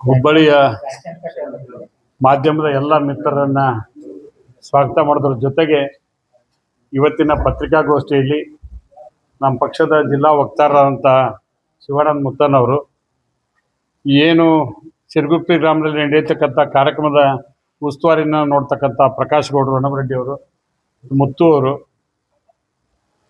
ಹುಬ್ಬಳ್ಳಿಯ ಮಾಧ್ಯಮದ ಎಲ್ಲ ಮಿತ್ರರನ್ನ ಸ್ವಾಗತ ಮಾಡೋದ್ರ ಜೊತೆಗೆ ಇವತ್ತಿನ ಪತ್ರಿಕಾಗೋಷ್ಠಿಯಲ್ಲಿ ನಮ್ಮ ಪಕ್ಷದ ಜಿಲ್ಲಾ ವಕ್ತಾರರಾದಂಥ ಶಿವಾನಂದ ಮುತ್ತನವರು ಏನು ಸಿರುಗುಪ್ಪಿ ಗ್ರಾಮದಲ್ಲಿ ನಡೆಯತಕ್ಕಂಥ ಕಾರ್ಯಕ್ರಮದ ಉಸ್ತುವಾರಿನ ನೋಡ್ತಕ್ಕಂಥ ಪ್ರಕಾಶ್ ಗೌಡರು ಹಣಮರೆಡ್ಡಿ ಅವರು ಮುತ್ತು ಅವರು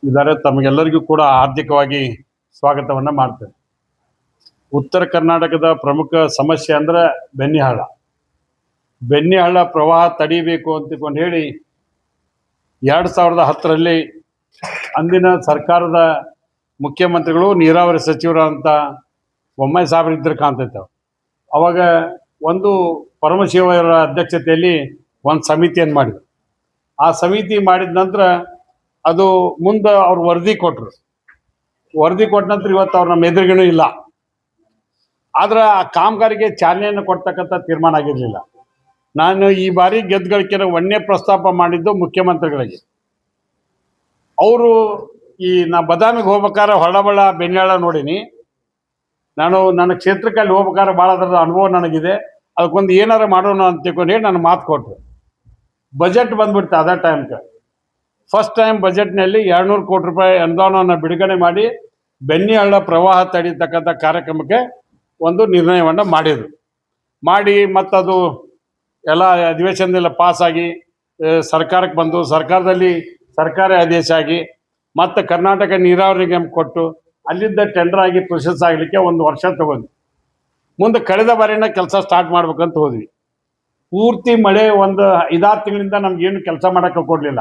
ಇದ್ದಾರೆ. ತಮಗೆಲ್ಲರಿಗೂ ಕೂಡ ಹಾರ್ದಿಕವಾಗಿ ಸ್ವಾಗತವನ್ನು ಮಾಡ್ತೇನೆ. ಉತ್ತರ ಕರ್ನಾಟಕದ ಪ್ರಮುಖ ಸಮಸ್ಯೆ ಅಂದರೆ ಬೆನ್ನಿಹಳ್ಳ ಪ್ರವಾಹ ತಡಿಬೇಕು ಅಂತಕೊಂಡು ಹೇಳಿ 2010ರಲ್ಲಿ ಅಂದಿನ ಸರ್ಕಾರದ ಮುಖ್ಯಮಂತ್ರಿಗಳು ನೀರಾವರಿ ಸಚಿವರಂತ ಬೊಮ್ಮಾಯಿ ಸಾಹೇಬರು ಇದ್ರು ಕಾಣ್ತೈತೆ. ಅವಾಗ ಒಂದು ಪರಮಶಿವರ ಅಧ್ಯಕ್ಷತೆಯಲ್ಲಿ ಒಂದು ಸಮಿತಿಯನ್ನು ಮಾಡಿದ್ರು. ಆ ಸಮಿತಿ ಮಾಡಿದ ನಂತರ ಅದು ಮುಂದೆ ಅವ್ರು ವರದಿ ಕೊಟ್ಟರು. ವರದಿ ಕೊಟ್ಟ ನಂತರ ಇವತ್ತು ಅವ್ರ ನಮ್ಮ ಎದುರಿಗೂ ಇಲ್ಲ. ಆದ್ರೆ ಆ ಕಾಮಗಾರಿಗೆ ಚಾಲನೆಯನ್ನು ಕೊಡ್ತಕ್ಕಂಥ ತೀರ್ಮಾನ ಆಗಿರಲಿಲ್ಲ. ನಾನು ಈ ಬಾರಿ ಗೆದ್ದುಗಳಿಕೆ ಒಂದೇ ಪ್ರಸ್ತಾಪ ಮಾಡಿದ್ದು ಮುಖ್ಯಮಂತ್ರಿಗಳಿಗೆ. ಅವರು ನಾ ಬದಾಮಿಗೆ ಹೋಗ್ಬೇಕಾದ್ರೆ ಹೊಳಬಳ್ಳ ಬೆನ್ನಿಹಳ್ಳ ನೋಡೀನಿ. ನಾನು ನನ್ನ ಕ್ಷೇತ್ರಕ್ಕೆ ಅಲ್ಲಿ ಹೋಗ್ಬೇಕಾದ್ರೆ ಭಾಳ ಅದರ ಅನುಭವ ನನಗಿದೆ. ಅದಕ್ಕೊಂದು ಏನಾರು ಮಾಡೋಣ ಅಂತ ತಿಳ್ಕೊಂಡು ಹೇಳಿ ನಾನು ಮಾತು ಕೊಟ್ಟರು. ಬಜೆಟ್ ಬಂದ್ಬಿಡ್ತು. ಅದೇ ಟೈಮ್ಗೆ ಫಸ್ಟ್ ಟೈಮ್ ಬಜೆಟ್ನಲ್ಲಿ 200 ಕೋಟಿ ರೂಪಾಯಿ ಅನುದಾನವನ್ನು ಬಿಡುಗಡೆ ಮಾಡಿ ಬೆನ್ನಿಹಳ್ಳ ಪ್ರವಾಹ ತಡೀತಕ್ಕಂಥ ಕಾರ್ಯಕ್ರಮಕ್ಕೆ ಒಂದು ನಿರ್ಣಯವನ್ನು ಮಾಡಿದರು. ಮಾಡಿ ಮತ್ತದು ಎಲ್ಲ ಅಧಿವೇಶನದೆಲ್ಲ ಪಾಸಾಗಿ ಸರ್ಕಾರಕ್ಕೆ ಬಂದು ಸರ್ಕಾರದಲ್ಲಿ ಸರ್ಕಾರಿ ಆದೇಶ ಆಗಿ ಮತ್ತು ಕರ್ನಾಟಕ ನೀರಾವರಿ ನಿಗಮ ಕೊಟ್ಟು ಅಲ್ಲಿದ್ದ ಟೆಂಡರ್ ಆಗಿ ಪ್ರೊಸೆಸ್ ಆಗಲಿಕ್ಕೆ 1 ವರ್ಷ ತಗೊಂಡು ಮುಂದೆ ಕಳೆದ ಬಾರಿನ ಕೆಲಸ ಸ್ಟಾರ್ಟ್ ಮಾಡ್ಬೇಕಂತ ಹೋದ್ವಿ. ಪೂರ್ತಿ ಮಳೆ ಒಂದು 5-6 ತಿಂಗಳಿಂದ ನಮಗೇನು ಕೆಲಸ ಮಾಡೋಕ್ಕೆ ಕೊಡಲಿಲ್ಲ.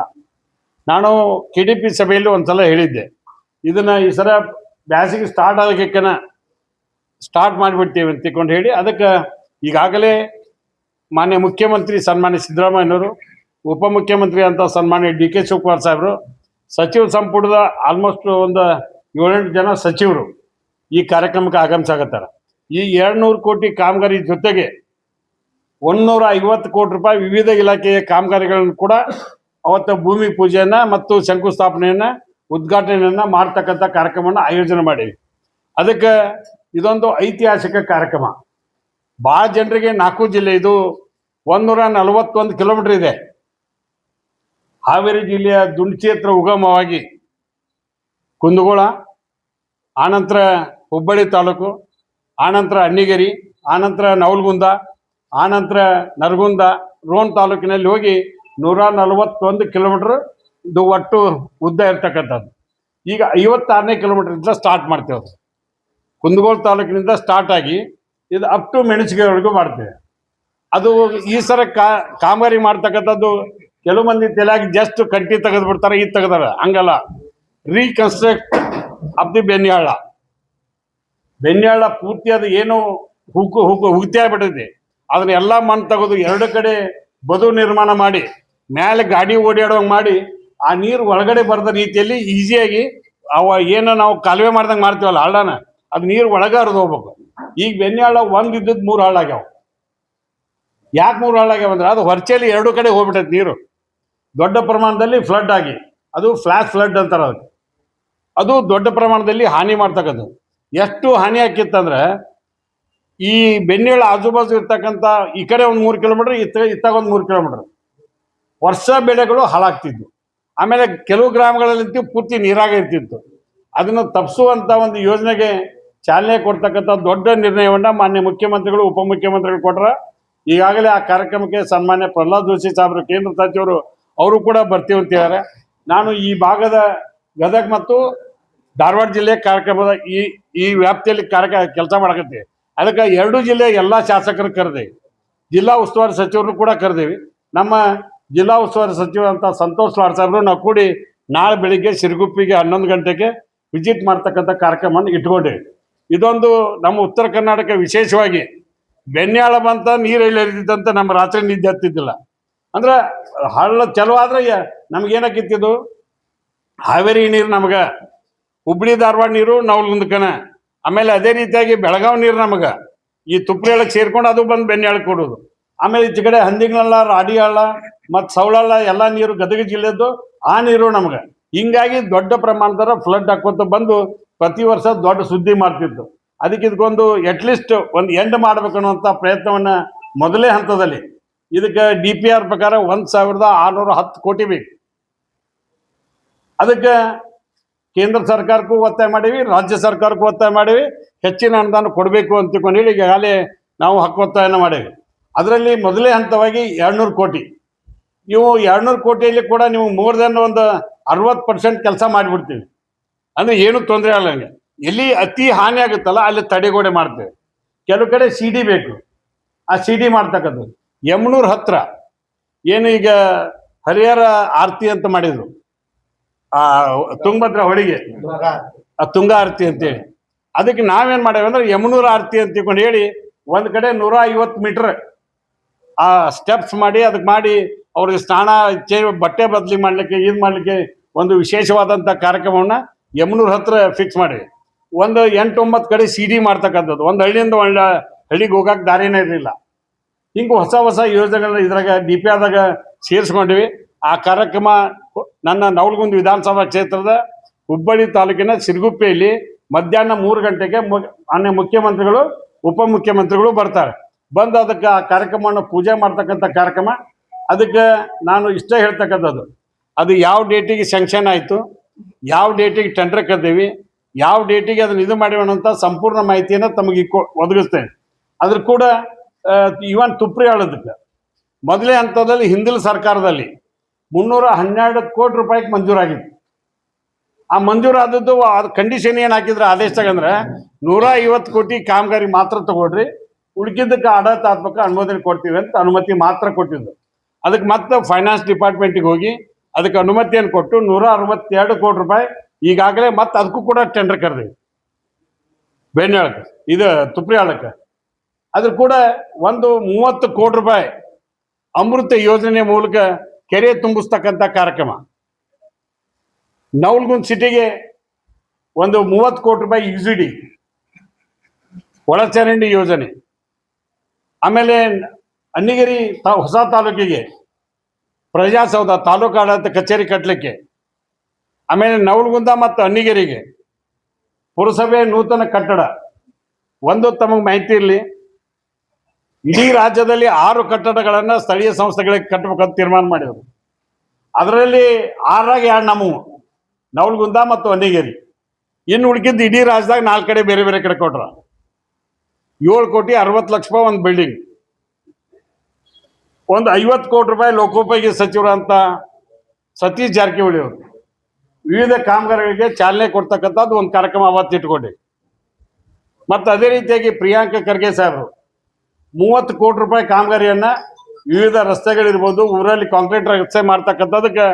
ನಾನು KDP ಸಭೆಯಲ್ಲಿ ಒಂದು ಸಲ ಹೇಳಿದ್ದೆ, ಇದನ್ನು ಈ ಸಲ ಬ್ಯಾಸಿಗೆ ಸ್ಟಾರ್ಟ್ ಆಗೋಕ್ಕನ ಸ್ಟಾರ್ಟ್ ಮಾಡಿಬಿಡ್ತೀವಿ ಅಂತ ತಿಳ್ಕೊಂಡು ಹೇಳಿ ಅದಕ್ಕೆ ಈಗಾಗಲೇ ಮಾನ್ಯ ಮುಖ್ಯಮಂತ್ರಿ ಸನ್ಮಾನ್ಯ ಸಿದ್ದರಾಮಯ್ಯನವರು, ಉಪಮುಖ್ಯಮಂತ್ರಿ ಅಂತ ಸನ್ಮಾನ್ಯ DK ಶಿವಕುಮಾರ್ ಸಾಹೇಬರು, ಸಚಿವ ಸಂಪುಟದ ಆಲ್ಮೋಸ್ಟ್ ಒಂದು 7-8 ಜನ ಸಚಿವರು ಈ ಕಾರ್ಯಕ್ರಮಕ್ಕೆ ಆಗಮಿಸಾಕತ್ತಾರೆ. ಈ 200 ಕೋಟಿ ಕಾಮಗಾರಿ ಜೊತೆಗೆ 150 ಕೋಟಿ ರೂಪಾಯಿ ವಿವಿಧ ಇಲಾಖೆಯ ಕಾಮಗಾರಿಗಳನ್ನು ಕೂಡ ಅವತ್ತು ಭೂಮಿ ಪೂಜೆಯನ್ನು ಮತ್ತು ಶಂಕುಸ್ಥಾಪನೆಯನ್ನು ಉದ್ಘಾಟನೆಯನ್ನು ಮಾಡ್ತಕ್ಕಂಥ ಕಾರ್ಯಕ್ರಮವನ್ನು ಆಯೋಜನೆ ಮಾಡೀವಿ. ಅದಕ್ಕೆ ಇದೊಂದು ಐತಿಹಾಸಿಕ ಕಾರ್ಯಕ್ರಮ. ಭಾಳ ಜನರಿಗೆ 4 ಜಿಲ್ಲೆ, ಇದು 141 ಕಿಲೋಮೀಟರ್ ಇದೆ. ಹಾವೇರಿ ಜಿಲ್ಲೆಯ ದುಂಡಚಿ ಹತ್ರ ಉಗಮವಾಗಿ ಕುಂದಗೋಳ, ಆನಂತರ ಹುಬ್ಬಳ್ಳಿ ತಾಲೂಕು, ಆನಂತರ ಅಣ್ಣಿಗೇರಿ, ಆನಂತರ ನವಲಗುಂದ, ಆನಂತರ ನರಗುಂದ, ರೋಣ ತಾಲೂಕಿನಲ್ಲಿ ಹೋಗಿ 141 ಕಿಲೋಮೀಟ್ರ್ ಇದು ಒಟ್ಟು ಉದ್ದ ಇರ್ತಕ್ಕಂಥದ್ದು. ಈಗ 56ನೇ ಕಿಲೋಮೀಟ್ರಿಂದ ಸ್ಟಾರ್ಟ್ ಮಾಡ್ತೇವೆ. ಅದು ಕುಂದಗೋಳ ತಾಲೂಕಿನಿಂದ ಸ್ಟಾರ್ಟ್ ಆಗಿ ಇದು ಅಪ್ ಟು ಮೆಣಸಿಗೆವರೆಗೂ ಮಾಡ್ತೇವೆ. ಅದು ಈ ಸರ ಕಾಮಗಾರಿ ಮಾಡ್ತಕ್ಕಂಥದ್ದು ಕೆಲವು ಮಂದಿ ತಲೆಯಾಗಿ ಜಸ್ಟ್ ಕಂಟಿ ತೆಗೆದು ಬಿಡ್ತಾರೆ, ಇದು ತೆಗೆದಾರೆ. ಹಂಗಲ್ಲ, ರೀಕನ್ಸ್ಟ್ರಕ್ಟ್ ಆಫ್ ದಿ ಬೆನ್ನಿಹಳ್ಳ ಪೂರ್ತಿ ಅದು ಏನು ಹುಗ್ತಿ ಆಗ್ಬಿಟ್ಟಿದೆ. ಅದನ್ನ ಎಲ್ಲ ಮಣ್ಣು ತೆಗೆದು 2 ಕಡೆ ಬದು ನಿರ್ಮಾಣ ಮಾಡಿ ಮೇಲೆ ಗಾಡಿ ಓಡಾಡುವಂಗೆ ಮಾಡಿ ಆ ನೀರು ಒಳಗಡೆ ಬರದ ರೀತಿಯಲ್ಲಿ ಈಸಿಯಾಗಿ ಏನು ನಾವು ಕಾಲುವೆ ಮಾಡ್ದಂಗೆ ಮಾಡ್ತೀವಲ್ಲ ಹಳ್ಳನ, ಅದು ನೀರು ಒಳಗೆ ಹರಿದು ಹೋಗ್ಬೇಕು. ಈಗ ಬೆನ್ನಿಹಳ್ಳ ಒಂದು ಇದ್ದದ್ದು 3 ಹಳ್ಳ ಆಗ್ಯಾವ. ಯಾಕೆ 3 ಹಳ್ಳ ಆಗ್ಯಾವ ಅಂದ್ರೆ ಅದು ಹೊರಚೇಲಿ 2 ಕಡೆ ಹೋಗ್ಬಿಟ್ಟೈತೆ ನೀರು ದೊಡ್ಡ ಪ್ರಮಾಣದಲ್ಲಿ ಫ್ಲಡ್ ಆಗಿ. ಅದು ಫ್ಲಾಶ್ ಫ್ಲಡ್ ಅಂತಾರೆ. ಅದು ದೊಡ್ಡ ಪ್ರಮಾಣದಲ್ಲಿ ಹಾನಿ ಮಾಡ್ತಕ್ಕಂಥದ್ದು. ಎಷ್ಟು ಹಾನಿ ಆಕಿತ್ತಂದ್ರೆ ಈ ಬೆನ್ನಿಹಳ್ಳ ಆಜುಬಾಜು ಇರ್ತಕ್ಕಂಥ ಈ ಕಡೆ ಒಂದು 3 ಕಿಲೋಮೀಟ್ರ್, ಇತ್ತಾಗ ಒಂದು 3 ಕಿಲೋಮೀಟ್ರ್ ವರ್ಷ ಬೆಳೆಗಳು ಹಾಳಾಗ್ತಿದ್ವು. ಆಮೇಲೆ ಕೆಲವು ಗ್ರಾಮಗಳಲ್ಲಂತೂ ಪೂರ್ತಿ ನೀರಾಗ ಇರ್ತಿತ್ತು. ಅದನ್ನು ತಪ್ಪಿಸುವಂಥ ಒಂದು ಯೋಜನೆಗೆ ಚಾಲನೆ ಕೊಡ್ತಕ್ಕಂಥ ದೊಡ್ಡ ನಿರ್ಣಯವನ್ನು ಮಾನ್ಯ ಮುಖ್ಯಮಂತ್ರಿಗಳು, ಉಪಮುಖ್ಯಮಂತ್ರಿಗಳು ಕೊಟ್ಟರೆ. ಈಗಾಗಲೇ ಆ ಕಾರ್ಯಕ್ರಮಕ್ಕೆ ಸನ್ಮಾನ್ಯ ಪ್ರಹ್ಲಾದ್ ಜೋಶಿ ಸಾಹೇಬರು, ಕೇಂದ್ರ ಸಚಿವರು, ಅವರು ಕೂಡ ಬರ್ತೀವಿ ಅಂತ ಹೇಳಿದ್ದಾರೆ. ನಾನು ಈ ಭಾಗದ ಗದಗ ಮತ್ತು ಧಾರವಾಡ ಜಿಲ್ಲೆ ಕಾರ್ಯಕ್ರಮದ ಈ ವ್ಯಾಪ್ತಿಯಲ್ಲಿ ಕೆಲಸ ಮಾಡಕತ್ತೀವಿ. ಅದಕ್ಕೆ 2 ಜಿಲ್ಲೆ ಎಲ್ಲ ಶಾಸಕರನ್ನು ಕರೆದೇವಿ, ಜಿಲ್ಲಾ ಉಸ್ತುವಾರಿ ಸಚಿವರನ್ನು ಕೂಡ ಕರೆದೇವಿ. ನಮ್ಮ ಜಿಲ್ಲಾ ಉಸ್ತುವಾರಿ ಸಚಿವರಂತ ಸಂತೋಷ್ ಲಾಡ್ ಸಾಹೇಬರು ನಾವು ಕೂಡಿ ನಾಳೆ ಬೆಳಿಗ್ಗೆ ಸಿರುಗುಪ್ಪಿಗೆ 11 ಗಂಟೆಗೆ ವಿಸಿಟ್ ಮಾಡ್ತಕ್ಕಂಥ ಕಾರ್ಯಕ್ರಮವನ್ನು ಇಟ್ಕೊಂಡೇವಿ. ಇದೊಂದು ನಮ್ಮ ಉತ್ತರ ಕರ್ನಾಟಕ ವಿಶೇಷವಾಗಿ ಬೆನ್ನಿಹಳ್ಳ ಬಂತ ನೀರು ಎಲ್ಲಿ ಹರಿದಿತ್ತಂತ ನಮ್ಮ ರಾತ್ರಿ ನಿದ್ದೆ ಹತ್ತಿದ್ದಿಲ್ಲ. ಅಂದ್ರೆ ಹಳ್ಳ ಚಲೋ ಆದ್ರೆ ನಮ್ಗೇನಾಕಿತ್ತಿದ್ದು ಹಾವೇರಿ ನೀರು, ನಮ್ಗೆ ಹುಬ್ಬಳ್ಳಿ ಧಾರವಾಡ ನೀರು ನವಲಗುಂದಕನ, ಆಮೇಲೆ ಅದೇ ರೀತಿಯಾಗಿ ಬೆಳಗಾವಿ ನೀರು ನಮಗೆ ಈ ತುಪ್ಪರಿ ಹಳ್ಳಕ್ಕೆ ಸೇರ್ಕೊಂಡು ಅದು ಬಂದು ಬೆನ್ನಿಹಳ್ಳಕ್ಕೆ ಕೊಡೋದು. ಆಮೇಲೆ ಈಚೆ ಕಡೆ ಹಂದಿಗನಹಳ್ಳ, ರಾಡಿ ಹಳ್ಳ ಮತ್ತು ಸವಳಹಳ್ಳ ಎಲ್ಲ ನೀರು ಗದಗ ಜಿಲ್ಲೆದ್ದು ಆ ನೀರು ನಮ್ಗೆ. ಹಿಂಗಾಗಿ ದೊಡ್ಡ ಪ್ರಮಾಣದ ಫ್ಲಡ್ ಹಾಕೋತ ಬಂದು ಪ್ರತಿ ವರ್ಷ ದೊಡ್ಡ ಸುದ್ದಿ ಮಾಡ್ತಿತ್ತು. ಅದಕ್ಕೆ ಇದಕ್ಕೊಂದು ಅಟ್ಲೀಸ್ಟ್ ಒಂದು ಎಂಡ್ ಮಾಡ್ಬೇಕು ಅನ್ನುವಂಥ ಪ್ರಯತ್ನವನ್ನ ಮೊದಲೇ ಹಂತದಲ್ಲಿ ಇದಕ್ಕೆ DPR ಪ್ರಕಾರ 1610 ಕೋಟಿ ಬೇಕು. ಅದಕ್ಕೆ ಕೇಂದ್ರ ಸರ್ಕಾರಕ್ಕೂ ಒತ್ತಾಯ ಮಾಡೀವಿ, ರಾಜ್ಯ ಸರ್ಕಾರಕ್ಕೂ ಒತ್ತಾಯ ಮಾಡೀವಿ, ಹೆಚ್ಚಿನ ಅನುದಾನ ಕೊಡಬೇಕು ಅಂತ ಹೇಳಿ ಈಗಾಗಲೇ ನಾವು ಹಕ್ಕೊತ್ತಾಯನ ಮಾಡೀವಿ. ಅದರಲ್ಲಿ ಮೊದಲೇ ಹಂತವಾಗಿ 200 ಕೋಟಿ. ನೀವು 200 ಕೋಟಿಯಲ್ಲಿ ಕೂಡ ನೀವು ಮೋರ್ ದೆನ್ ಒಂದು 60% ಕೆಲಸ ಮಾಡಿಬಿಡ್ತೀವಿ ಅಂದರೆ ಏನು ತೊಂದರೆ ಆಗಲ್ಲ. ಎಲ್ಲಿ ಅತಿ ಹಾನಿ ಆಗುತ್ತಲ್ಲ ಅಲ್ಲಿ ತಡೆಗೋಡೆ ಮಾಡ್ತೇವೆ. ಕೆಲವು ಕಡೆ CD ಬೇಕು, ಆ CD ಮಾಡ್ತಕ್ಕಂಥದ್ದು. ಯಮನೂರ್ ಹತ್ರ ಏನು ಈಗ ಹರಿಹರ ಆರತಿ ಅಂತ ಮಾಡಿದ್ರು, ಆ ತುಂಗಭದ್ರಾ ಹೊಳಿಗೆ ಆ ತುಂಗಾ ಆರತಿ ಅಂತೇಳಿ, ಅದಕ್ಕೆ ನಾವೇನ್ ಮಾಡೇವೆ ಅಂದ್ರೆ ಯಮನೂರ್ ಆರತಿ ಅಂತ ತಿಳ್ಕೊಂಡು ಹೇಳಿ ಒಂದ್ ಕಡೆ 150 ಮೀಟರ್ ಆ ಸ್ಟೆಪ್ಸ್ ಮಾಡಿ ಅದಕ್ಕೆ ಮಾಡಿ ಅವ್ರಿಗೆ ಸ್ನಾನ ಬಟ್ಟೆ ಬದಲಿ ಮಾಡ್ಲಿಕ್ಕೆ ಇದು ಮಾಡ್ಲಿಕ್ಕೆ ಒಂದು ವಿಶೇಷವಾದಂಥ ಕಾರ್ಯಕ್ರಮವನ್ನ ಯಮನೂರ್ ಹತ್ರ ಫಿಕ್ಸ್ ಮಾಡಿ ಒಂದು 8-9 ಕಡೆ CD ಮಾಡ್ತಕ್ಕಂಥದ್ದು. ಒಂದು ಹಳ್ಳಿಯಿಂದ ಒಳ್ಳೆ ಹಳ್ಳಿಗೆ ಹೋಗಕ್ಕೆ ದಾರಿನೇ ಇರಲಿಲ್ಲ. ಹಿಂಗೆ ಹೊಸ ಹೊಸ ಯೋಜನೆಗಳನ್ನ ಇದ್ರಾಗ DPRದಾಗ ಸೇರಿಸ್ಕೊಂಡಿವಿ. ಆ ಕಾರ್ಯಕ್ರಮ ನನ್ನ ನವಲಗುಂದ ವಿಧಾನಸಭಾ ಕ್ಷೇತ್ರದ ಹುಬ್ಬಳ್ಳಿ ತಾಲೂಕಿನ ಸಿರುಗುಪ್ಪೆಯಲ್ಲಿ ಮಧ್ಯಾಹ್ನ 3 ಗಂಟೆಗೆ ಮಾನ್ಯ ಮುಖ್ಯಮಂತ್ರಿಗಳು ಉಪಮುಖ್ಯಮಂತ್ರಿಗಳು ಬರ್ತಾರೆ. ಬಂದು ಅದಕ್ಕೆ ಆ ಕಾರ್ಯಕ್ರಮವನ್ನು ಪೂಜೆ ಮಾಡ್ತಕ್ಕಂಥ ಕಾರ್ಯಕ್ರಮ. ಅದಕ್ಕೆ ನಾನು ಇಷ್ಟ ಹೇಳ್ತಕ್ಕಂಥದ್ದು, ಅದು ಯಾವ ಡೇಟಿಗೆ ಸ್ಯಾಂಕ್ಷನ್ ಆಯಿತು, ಯಾವ ಡೇಟಿಗೆ ಟೆಂಡರ್ ಕರ್ದೀವಿ, ಯಾವ ಡೇಟಿಗೆ ಅದನ್ನು ಇದು ಮಾಡಿವನ್ನಂಥ ಸಂಪೂರ್ಣ ಮಾಹಿತಿಯನ್ನು ತಮಗೆ ಒದಗಿಸ್ತೇನೆ. ಅದ್ರ ಕೂಡ ಇವನ್ ತುಪ್ರಿ ಹೇಳೋದಕ್ಕೆ ಮೊದಲೇ ಹಂತದಲ್ಲಿ ಹಿಂದಿನ ಸರ್ಕಾರದಲ್ಲಿ 312 ಕೋಟಿ ರೂಪಾಯಿಗೆ ಮಂಜೂರಾಗಿತ್ತು. ಆ ಮಂಜೂರಾದದ್ದು ಕಂಡೀಷನ್ ಏನು ಹಾಕಿದ್ರೆ ಆದೇಶದಾಗ 150 ಕೋಟಿ ಕಾಮಗಾರಿ ಮಾತ್ರ ತಗೊಳ್ರಿ, ಉಳ್ಕಿದ್ದಕ್ಕೆ ಆಡಳಿತಾತ್ಮಕ ಅನುಮೋದನೆ ಕೊಡ್ತೀವಿ ಅಂತ ಅನುಮತಿ ಮಾತ್ರ ಕೊಟ್ಟಿದ್ದು. ಅದಕ್ಕೆ ಮತ್ತೆ ಫೈನಾನ್ಸ್ ಡಿಪಾರ್ಟ್ಮೆಂಟಿಗೆ ಹೋಗಿ ಅದಕ್ಕೆ ಅನುಮತಿಯನ್ನು ಕೊಟ್ಟು 162 ಕೋಟಿ ರೂಪಾಯಿ ಈಗಾಗಲೇ ಮತ್ತೆ ಅದಕ್ಕೂ ಕೂಡ ಟೆಂಡರ್ ಕರೆದಿವಿ. ಬೆಣ್ಣೆಳಕ್ಕೆ ಇದು ತುಪ್ರಿ ಹಾಳಕ್ಕೆ ಅದ್ರ ಕೂಡ ಒಂದು 30 ಕೋಟಿ ರೂಪಾಯಿ ಅಮೃತ ಯೋಜನೆ ಮೂಲಕ ಕೆರೆ ತುಂಬಿಸ್ತಕ್ಕಂಥ ಕಾರ್ಯಕ್ರಮ. ನವಲಗುಂದ ಸಿಟಿಗೆ ಒಂದು 30 ಕೋಟಿ ರೂಪಾಯಿ UGD ಒಳಚರಂಡಿ ಯೋಜನೆ. ಆಮೇಲೆ ಅಣ್ಣಿಗೇರಿ ಹೊಸ ತಾಲೂಕಿಗೆ ಪ್ರಜಾಸೌಧ ತಾಲೂಕು ಆಡಳಿತ ಕಚೇರಿ ಕಟ್ಟಲಿಕ್ಕೆ. ಆಮೇಲೆ ನವಲಗುಂದ ಮತ್ತು ಅಣ್ಣಿಗೇರಿಗೆ ಪುರಸಭೆ ನೂತನ ಕಟ್ಟಡ. ಒಂದು ತಮಗೆ ಮಾಹಿತಿ ಇರಲಿ, ಇಡೀ ರಾಜ್ಯದಲ್ಲಿ 6 ಕಟ್ಟಡಗಳನ್ನು ಸ್ಥಳೀಯ ಸಂಸ್ಥೆಗಳಿಗೆ ಕಟ್ಟಬೇಕಂತ ತೀರ್ಮಾನ ಮಾಡಿದರು. ಅದರಲ್ಲಿ 6ರಾಗ 2 ನಮ್ಮವು ನವಲಗುಂದ ಮತ್ತು ಅಣ್ಣಿಗೇರಿ. ಇನ್ನು ಉಳಿಕಿದ್ದು ಇಡೀ ರಾಜ್ಯದಾಗ 4 ಕಡೆ ಬೇರೆ ಬೇರೆ ಕಡೆ ಕೊಟ್ರ. 7 ಕೋಟಿ 60 ಲಕ್ಷ ರೂಪಾಯಿ ಒಂದು ಬಿಲ್ಡಿಂಗ್. ಒಂದು 50 ಕೋಟಿ ರೂಪಾಯಿ ಲೋಕೋಪಯೋಗಿ ಸಚಿವರಂತ ಸತೀಶ್ ಜಾರಕಿಹೊಳಿ ಅವರು ವಿವಿಧ ಕಾಮಗಾರಿಗಳಿಗೆ ಚಾಲನೆ ಕೊಡ್ತಕ್ಕಂಥದ್ದು ಒಂದು ಕಾರ್ಯಕ್ರಮ ಅವತ್ತು ಇಟ್ಕೊಂಡೆ. ಮತ್ತು ಅದೇ ರೀತಿಯಾಗಿ ಪ್ರಿಯಾಂಕ ಖರ್ಗೆ ಸಾಹೇಬರು 30 ಕೋಟಿ ರೂಪಾಯಿ ಕಾಮಗಾರಿಯನ್ನ ವಿವಿಧ ರಸ್ತೆಗಳಿರ್ಬೋದು, ಊರಲ್ಲಿ ಕಾಂಕ್ರೀಟ್ ರಸ್ತೆ ಮಾಡ್ತಕ್ಕಂಥದಕ್ಕೆ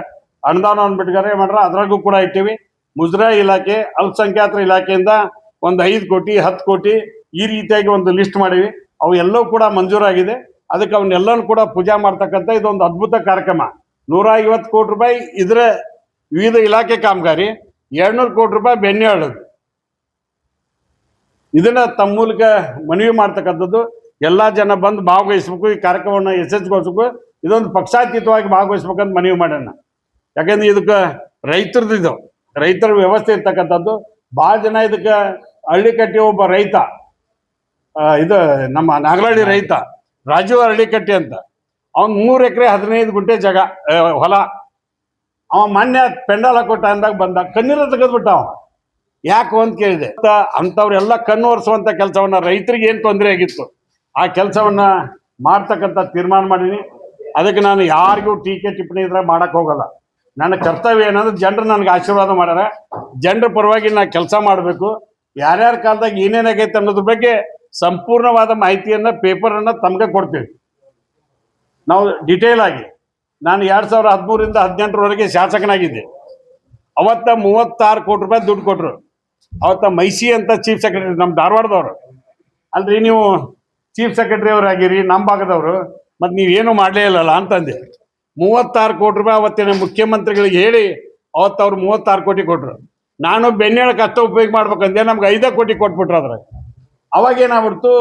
ಅನುದಾನವನ್ನು ಬಿಡುಗಡೆ ಮಾಡ್ರ. ಅದ್ರಾಗೂ ಕೂಡ ಇಟ್ಟಿವಿ. ಮುಜರಾಯಿ ಇಲಾಖೆ, ಅಲ್ಪಸಂಖ್ಯಾತರ ಇಲಾಖೆಯಿಂದ ಒಂದು 5 ಕೋಟಿ 10 ಕೋಟಿ ಈ ರೀತಿಯಾಗಿ ಒಂದು ಲಿಸ್ಟ್ ಮಾಡಿವಿ. ಅವು ಎಲ್ಲವೂ ಕೂಡ ಮಂಜೂರಾಗಿದೆ. ಅದಕ್ಕೆ ಅವನ್ನೆಲ್ಲನೂ ಕೂಡ ಪೂಜಾ ಮಾಡ್ತಕ್ಕಂಥ ಇದೊಂದು ಅದ್ಭುತ ಕಾರ್ಯಕ್ರಮ. 150 ಕೋಟಿ ರೂಪಾಯಿ ಇದರ ವಿವಿಧ ಇಲಾಖೆ ಕಾಮಗಾರಿ, 200 ಕೋಟಿ ರೂಪಾಯಿ ಬೆಣ್ಣೆ ಹಳ್ಳದು. ಇದನ್ನ ತಮ್ಮ ಮೂಲಕ ಮನವಿ ಮಾಡ್ತಕ್ಕಂಥದ್ದು. ಎಲ್ಲ ಜನ ಬಂದು ಭಾಗವಹಿಸ್ಬೇಕು, ಈ ಕಾರ್ಯಕ್ರಮವನ್ನು ಯಶಸ್ವಿಗೊಳಿಸ್ಬೇಕು. ಇದೊಂದು ಪಕ್ಷಾತೀತವಾಗಿ ಭಾಗವಹಿಸ್ಬೇಕಂತ ಮನವಿ ಮಾಡೋಣ. ಯಾಕಂದ್ರೆ ಇದಕ್ಕೆ ರೈತರ ವ್ಯವಸ್ಥೆ ಇರ್ತಕ್ಕಂಥದ್ದು. ಭಾಳ ಜನ ಇದಕ್ಕೆ ಹಳ್ಳಿಕಟ್ಟಿ ಒಬ್ಬ ರೈತ, ಇದು ನಮ್ಮ ನಾಗರಹಳ್ಳಿ ರೈತ ರಾಜು ಹಳ್ಳಿಕಟ್ಟಿ ಅಂತ, ಅವ್ನು 3 ಎಕರೆ 15 ಗುಂಟೆ ಜಾಗ ಹೊಲ. ಅವ ಮೊನ್ನೆ ಪೆಂಡಾಲ್ ಹಾಕೋ ಟೈಮ್ದಾಗ ಬಂದ ಕಣ್ಣೀರ ತೆಗೆದ್ಬಿಟ್ಟ. ಅವ ಯಾಕೆ ಅಂತ ಕೇಳಿದೆ. ಅಂಥವ್ರೆಲ್ಲ ಕಣ್ಣು ಒರೆಸುವಂಥ ಕೆಲಸವನ್ನ, ರೈತರಿಗೆ ಏನು ತೊಂದರೆ ಆಗಿತ್ತು ಆ ಕೆಲಸವನ್ನ ಮಾಡ್ತಕ್ಕಂಥ ತೀರ್ಮಾನ ಮಾಡೀನಿ. ಅದಕ್ಕೆ ನಾನು ಯಾರಿಗೂ ಟೀಕೆ ಟಿಪ್ಪಣಿ ಇದ್ರೆ ಮಾಡಕ್ಕೆ ಹೋಗಲ್ಲ. ನನ್ನ ಕರ್ತವ್ಯ ಏನಂದ್ರೆ ಜನರು ನನಗೆ ಆಶೀರ್ವಾದ ಮಾಡ್ಯಾರ, ಜನರ ಪರವಾಗಿ ನಾ ಕೆಲಸ ಮಾಡಬೇಕು. ಯಾರ್ಯಾರ ಕಾಲದಾಗ ಏನೇನಾಗೈತೆ ಅನ್ನೋದ್ರ ಬಗ್ಗೆ ಸಂಪೂರ್ಣವಾದ ಮಾಹಿತಿಯನ್ನು ಪೇಪರನ್ನು ತಮಗೆ ಕೊಡ್ತೀವಿ ನಾವು ಡಿಟೇಲ್ ಆಗಿ. ನಾನು 2013ರಿಂದ 18ರವರೆಗೆ ಶಾಸಕನಾಗಿದ್ದೆ. ಅವತ್ತ 36 ಕೋಟಿ ರೂಪಾಯಿ ದುಡ್ಡು ಕೊಟ್ಟರು. ಅವತ್ತ ಮೈಸಿ ಅಂತ ಚೀಫ್ ಸೆಕ್ರೆಟರಿ, ನಮ್ಮ ಧಾರವಾಡದವರು. ಅಲ್ರಿ ನೀವು ಚೀಫ್ ಸೆಕ್ರೆಟರಿ ಅವರಾಗಿರಿ, ನಮ್ಮ ಭಾಗದವರು, ಮತ್ತು ನೀವೇನು ಮಾಡಲೇ ಇಲ್ಲಲ್ಲ ಅಂತಂದೆ. 36 ಕೋಟಿ ರೂಪಾಯಿ ಅವತ್ತಿನ ಮುಖ್ಯಮಂತ್ರಿಗಳಿಗೆ ಹೇಳಿ ಅವತ್ತು ಅವ್ರು 36 ಕೋಟಿ ಕೊಟ್ಟರು. ನಾನು ಬೆಣ್ಣೆಳಕ್ಕೆ ಅಷ್ಟ ಉಪಯೋಗ ಮಾಡ್ಬೇಕಂದೆ, ನಮ್ಗೆ 5 ಕೋಟಿ ಕೊಟ್ಬಿಟ್ರು. ಅದ್ರಾಗ ಅವಾಗೇನಾಗ್ಬಿಡ್ತು,